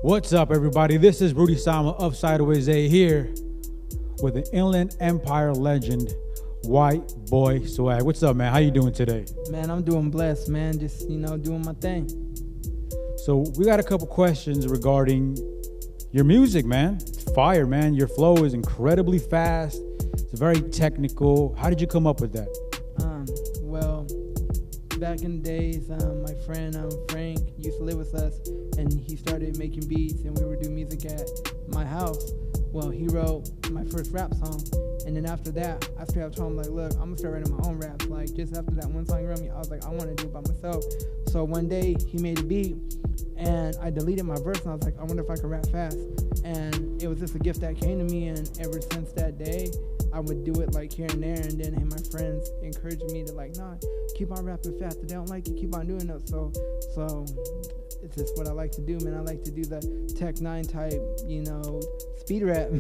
What's up, everybody? This is Rudy Sama of Sideways A here with an Inland Empire legend, White Boy Swag. What's up, man? How you doing today? Man, I'm doing blessed, man. Just, doing my thing. So we got a couple questions regarding your music, man. It's fire, man. Your flow is incredibly fast. It's very technical. How did you come up with that? Well, back in the days, my friend Frank used to live with us, and he started making beats, and we would do music at my house. Well, he wrote my first rap song, and then after that, I straight up told him, like, look, I'm gonna start writing my own raps. Like, just after that one song he wrote me, I was like, I want to do it by myself. So one day, he made a beat, and I deleted my verse, and I was like, I wonder if I could rap fast. And it was just a gift that came to me, and ever since that day, I would do it like here and there, and then my friends encouraged me to, like, nah, keep on rapping fast. If they don't like it, keep on doing it. So it's just what I like to do, man. I like to do the Tech 9 type, speed rap.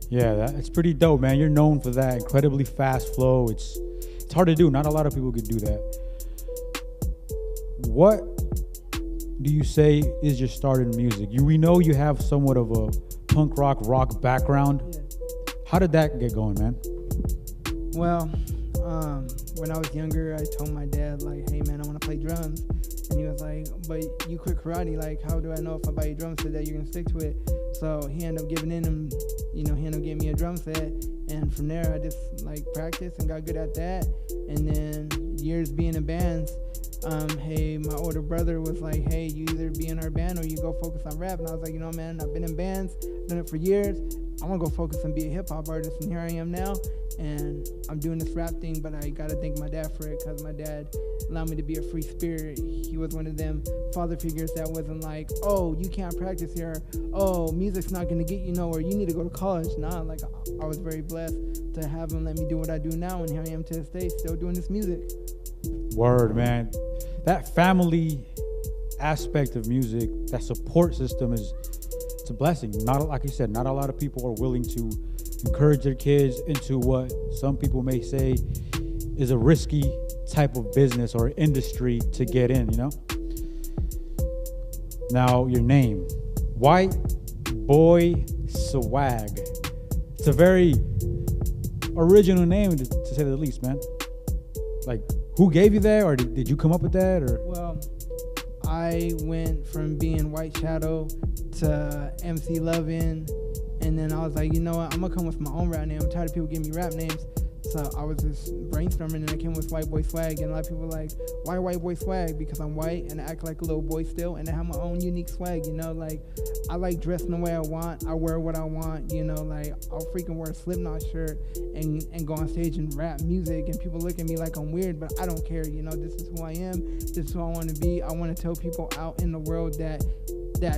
Yeah, it's pretty dope, man. You're known for that incredibly fast flow. It's hard to do. Not a lot of people could do that. What do you say is your start in music? We know you have somewhat of a punk rock background. Yeah. How did that get going, man? Well, when I was younger, I told my dad, like, hey, man, I want to play drums. And he was like, but you quit karate. Like, how do I know if I buy you a drum set that you're going to stick to it? So he ended up giving in him, he ended up getting me a drum set. And from there, I just, practiced and got good at that. And then years being in bands, hey, my older brother was like, hey, you either be in our band or you go focus on rap. And I was like, man, I've been in bands, done it for years. I want to go focus and be a hip-hop artist, and here I am now, and I'm doing this rap thing, but I got to thank my dad for it, because my dad allowed me to be a free spirit. He was one of them father figures that wasn't like, oh, you can't practice here, oh, music's not going to get you nowhere, you need to go to college. Nah, I was very blessed to have him let me do what I do now, and here I am to this day, still doing this music. Word, man. That family aspect of music, that support system it's a blessing. Like you said, not a lot of people are willing to encourage their kids into what some people may say is a risky type of business or industry to get in, Now, your name, White Boy Swag. It's a very original name, to say the least, man. Like, who gave you that, or did you come up with that, or? Well, I went from being White Shadow to MC Lovin', and then I was like, you know what, I'm gonna come with my own rap name. I'm tired of people giving me rap names. So I was just brainstorming, and I came with White Boy Swag, and a lot of people were like, why White Boy Swag? Because I'm white, and I act like a little boy still, and I have my own unique swag, I like dressing the way I want, I wear what I want, I'll freaking wear a Slipknot shirt and go on stage and rap music, and people look at me like I'm weird, but I don't care, this is who I am, this is who I want to be. I want to tell people out in the world that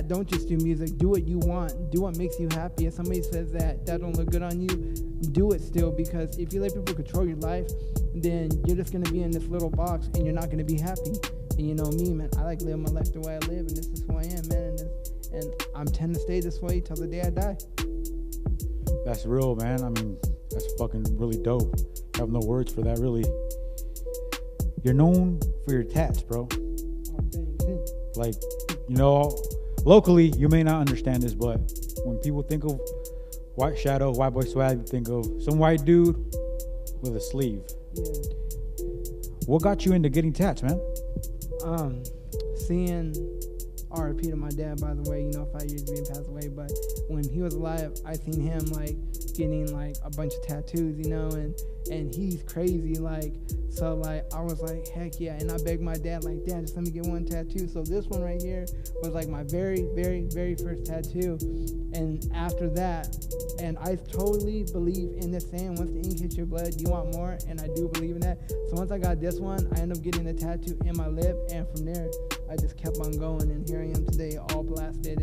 don't just do music, do what you want, do what makes you happy. If somebody says that don't look good on you, do it still, because if you let people control your life, then you're just going to be in this little box and you're not going to be happy. And you know me, man, I like living my life the way I live, and this is who I am, man, and I'm tend to stay this way till the day I die. That's real, man. I mean, that's fucking really dope. I have no words for that, really. You're known for your tats, bro. Like, locally, you may not understand this, but when people think of White Shadow, White Boy Swag, they think of some white dude with a sleeve. Yeah. What got you into getting tats, man? Seeing RIP to my dad, by the way, 5 years being passed away, but when he was alive, I seen him getting a bunch of tattoos, and he's crazy, so I was like, heck yeah, and I begged my dad, Dad, just let me get one tattoo. So this one right here was my very, very, very first tattoo, and after that, and I totally believe in this saying, once the ink hits your blood, you want more, and I do believe in that. So once I got this one, I ended up getting a tattoo in my lip, and from there, I just kept on going, and here I am today, all blasted,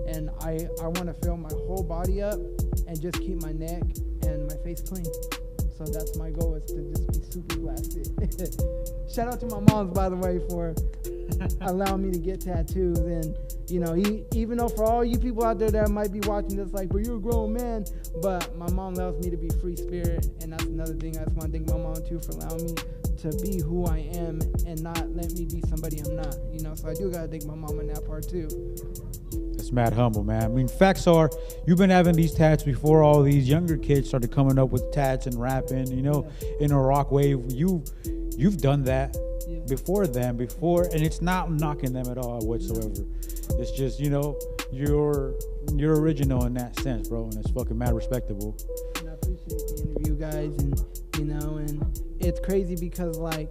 and I want to fill my whole body up and just keep my neck and my face clean. So that's my goal, is to just be super blasted. Shout out to my moms, by the way, for allowing me to get tattoos. And you know, even though for all you people out there that might be watching this, like, well, you're a grown man, but my mom allows me to be free spirit, and that's another thing. I just want to thank my mom too for allowing me to be who I am and not let me be somebody I'm not. You know, so I do gotta thank my mom in that part too. That's mad humble, man. I mean, facts are, you've been having these tats before all these younger kids started coming up with tats and rapping, you know, in a rock wave. You've done that before them, and it's not knocking them at all whatsoever. It's just, you know, you're original in that sense, bro, and it's fucking mad respectable. And I appreciate the interview, guys, and you know, and it's crazy because like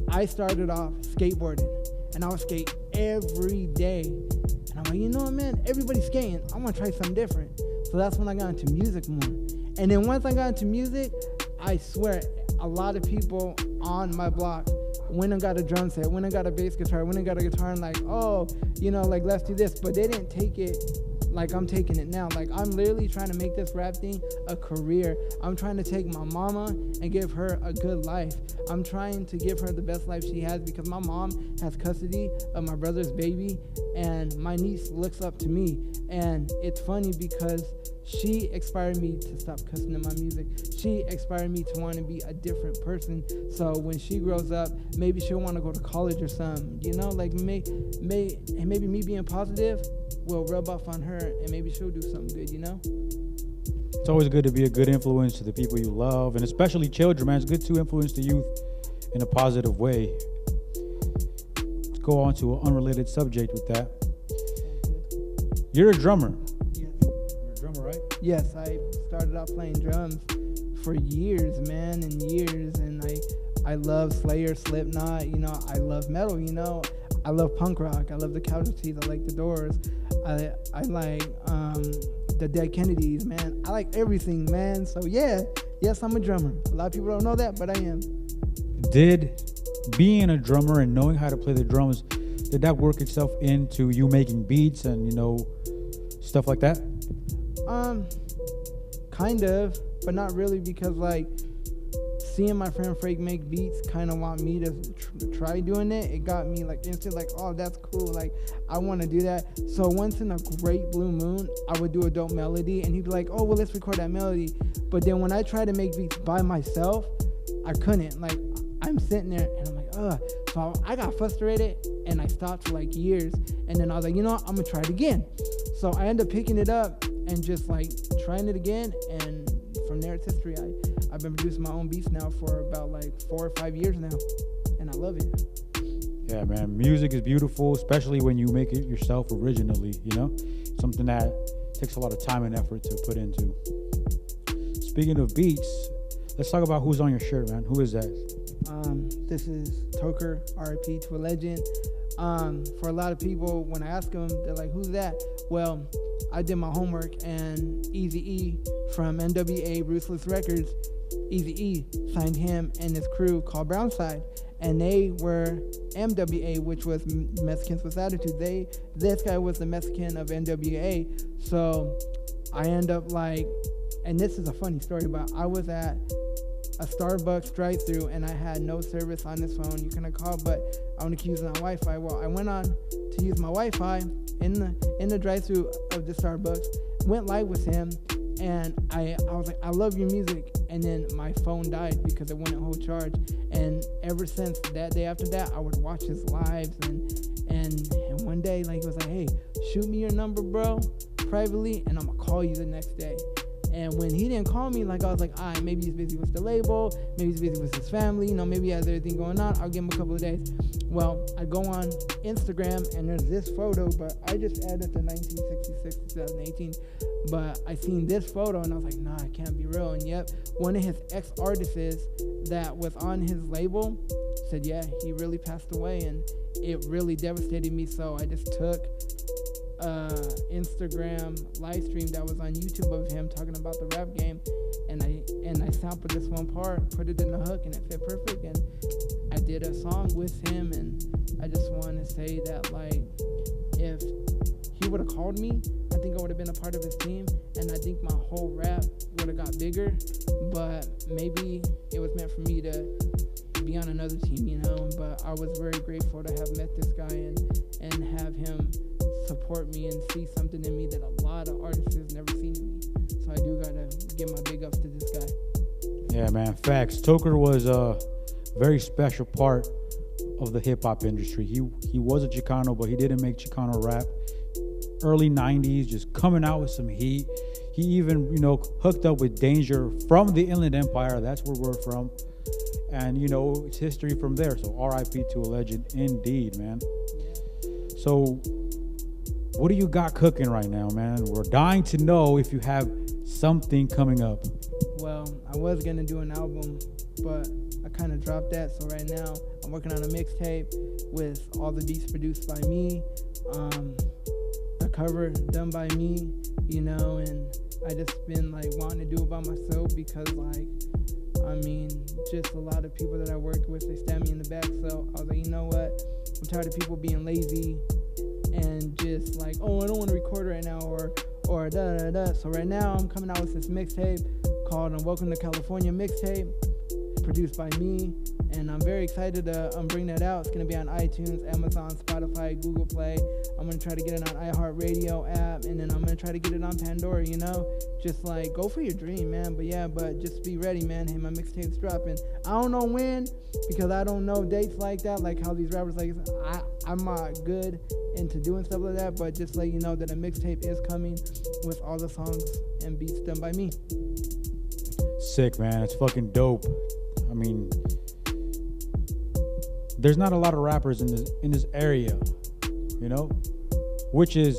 I started off skateboarding, and I would skate every day, and I'm like, you know what, man, everybody's skating. I want to try something different. So that's when I got into music more. And then once I got into music, I swear, a lot of people on my block went and got a drum set, went and got a bass guitar, went and got a guitar, and like, oh, you know, like, let's do this. But they didn't take it like I'm taking it now. Like, I'm literally trying to make this rap thing a career. I'm trying to take my mama and give her a good life. I'm trying to give her the best life she has, because my mom has custody of my brother's baby, and my niece looks up to me. And it's funny because she inspired me to stop cussing in my music. She inspired me to want to be a different person. So when she grows up, maybe she'll want to go to college or something. You know, like maybe me being positive will rub off on her, and maybe she'll do something good, you know? It's always good to be a good influence to the people you love, and especially children, man. It's good to influence the youth in a positive way. Let's go on to an unrelated subject with that. You're a drummer. Right? Yes, I started out playing drums for years, man, and years, and I love Slayer, Slipknot, you know, I love metal, you know, I love punk rock, I love the Casualties, I like the Doors, I like the Dead Kennedys, man, I like everything, man. So yeah, yes, I'm a drummer. A lot of people don't know that, but I am. Did being a drummer and knowing how to play the drums, did that work itself into you making beats and, you know, stuff like that? Kind of, but not really, because like seeing my friend Frank make beats kind of want me to try doing it. It got me like instant, like, oh, that's cool, like I want to do that. So once in a great blue moon, I would do a dope melody, and he'd be like, oh, well, let's record that melody. But then when I tried to make beats by myself, I couldn't. Like, I'm sitting there and I'm like, ugh. So I got frustrated and I stopped for like years, and then I was like, you know what, I'm gonna try it again. So I ended up picking it up and just like trying it again, and from there it's history. I've been producing my own beats now for about like 4 or 5 years now, and I love it. Yeah, man, music is beautiful, especially when you make it yourself originally, you know? Something that takes a lot of time and effort to put into. Speaking of beats, let's talk about who's on your shirt, man. Who is that? This is Toker, R.I.P. to a legend. For a lot of people, when I ask them, they're like, who's that? Well, I did my homework, and Eazy-E from NWA Ruthless Records, Eazy-E signed him and his crew called Brownside, and they were MWA, which was Mexicans with Attitude. This guy was the Mexican of NWA. So I end up like, and this is a funny story, but I was at a Starbucks drive-thru and I had no service on this phone. You couldn't call, but I wanted to use my Wi-Fi. Well, I went on to use my Wi-Fi in the drive-thru of the Starbucks, went live with him, and I was like, I love your music. And then my phone died because it wouldn't hold charge. And ever since that day after that, I would watch his lives, and one day, like, he was like, hey, shoot me your number, bro, privately, and I'm gonna call you the next day. And when he didn't call me, like, I was like, all right, maybe he's busy with the label, maybe he's busy with his family, you know, maybe he has everything going on, I'll give him a couple of days. Well, I go on Instagram, and there's this photo, but I just added the 1966 to 2018, but I seen this photo, and I was like, nah, it can't be real. And yep, one of his ex-artists that was on his label said, yeah, he really passed away, and it really devastated me. So I just took Instagram live stream that was on YouTube of him talking about the rap game, and I sampled this one part, put it in the hook, and it fit perfect, and I did a song with him. And I just want to say that, like, if he would have called me, I think I would have been a part of his team, and I think my whole rap would have got bigger. But maybe it was meant for me to be on another team, you know. But I was very grateful to have met this guy and have him support me and see something in me that a lot of artists have never seen in me. So I do gotta give my big ups to this guy. Yeah, man, facts. Toker was a very special part of the hip hop industry. He was a Chicano, but he didn't make Chicano rap. Early 90s, just coming out with some heat. He even, hooked up with Danger from the Inland Empire. That's where we're from. And, it's history from there. So RIP to a legend indeed, man. So what do you got cooking right now, man? We're dying to know if you have something coming up. Well, I was going to do an album, but I kind of dropped that. So right now I'm working on a mixtape with all the beats produced by me. A cover done by me, and I just been like wanting to do it by myself because just a lot of people that I worked with, they stabbed me in the back. So I was like, you know what? I'm tired of people being lazy and just like, oh, I don't want to record right now or da da da. So right now I'm coming out with this mixtape called Welcome to California mixtape, produced by me. And I'm very excited to bring that out. It's going to be on iTunes, Amazon, Spotify, Google Play. I'm going to try to get it on iHeartRadio app. And then I'm going to try to get it on Pandora, Just like, go for your dream, man. But just be ready, man. Hey, my mixtape's dropping. I don't know when, because I don't know dates like that, like how these rappers, I'm not good into doing stuff like that. But just let you know that a mixtape is coming with all the songs and beats done by me. Sick, man. It's fucking dope. There's not a lot of rappers in this area, which is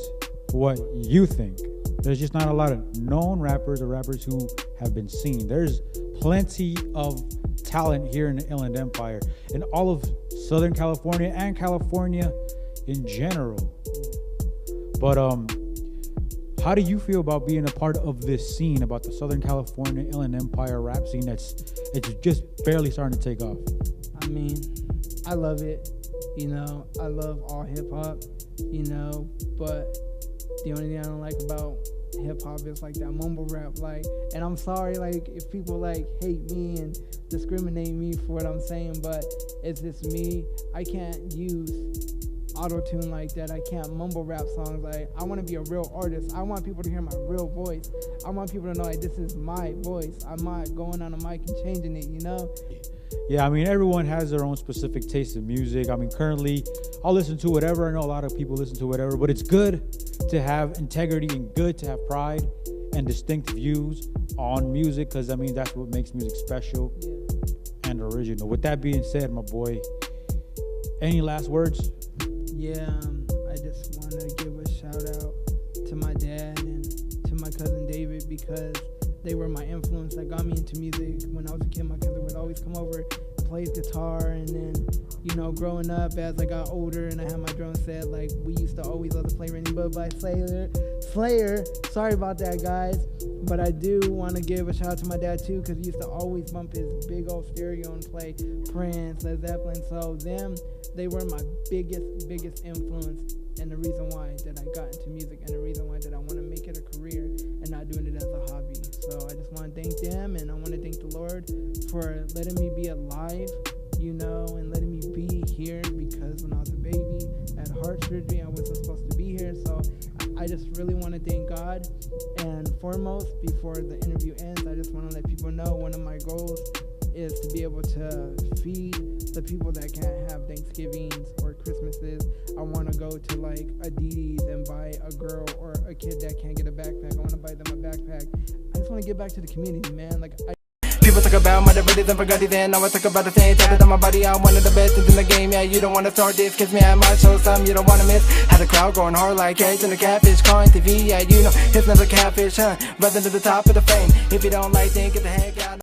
what you think. There's just not a lot of known rappers or rappers who have been seen. There's plenty of talent here in the Inland Empire, in all of Southern California and California in general. But how do you feel about being a part of this scene, about the Southern California Inland Empire rap scene it's just barely starting to take off? I love it, I love all hip hop, but the only thing I don't like about hip hop is that mumble rap, and I'm sorry, if people hate me and discriminate me for what I'm saying, but it's just me. I can't use auto-tune like that. I can't mumble rap songs. I want to be a real artist. I want people to hear my real voice. I want people to know this is my voice. I'm not going on a mic and changing it, Yeah, everyone has their own specific taste in music. Currently, I'll listen to whatever. I know a lot of people listen to whatever, but it's good to have integrity and good to have pride and distinct views on music, because, that's what makes music special and original. With that being said, my boy, any last words? Yeah, I just want to give a shout out to my dad and to my cousin David, because they were my influence that got me into music. When I was a kid, my cousin would always come over and play his guitar. And then, growing up, as I got older and I had my drum set, we used to always love to play Raining Blood by Slayer. Sorry about that, guys. But I do want to give a shout out to my dad, too, because he used to always bump his big old stereo and play Prince, Led Zeppelin. So they were my biggest influence, and the reason why that I got into music, and the reason why that I want to make it a career and not doing it as a hobby. So I just want to thank them, and I want to thank the Lord for letting me be alive, and letting me be here, because when I was a baby, I had heart surgery. I wasn't supposed to be here. So I just really want to thank God. And foremost, before the interview ends, I just want to let people know one of my goals is to be able to feed the people that can't have Thanksgivings or Christmases. I want to go to a Didi's and buy a girl or a kid that can't get a backpack. I want to buy them a backpack. I just want to give back to the community, man. People talk about my abilities and forgot it, and now I talk about the things that on my body. I'm one of the best in the game. Yeah, you don't want to start this, kiss me at my show, something you don't want to miss. Had the crowd going hard like eggs in the catfish, calling TV. Yeah, it's not a catfish, huh? Rather than the top of the fame. If you don't like, then get the heck out.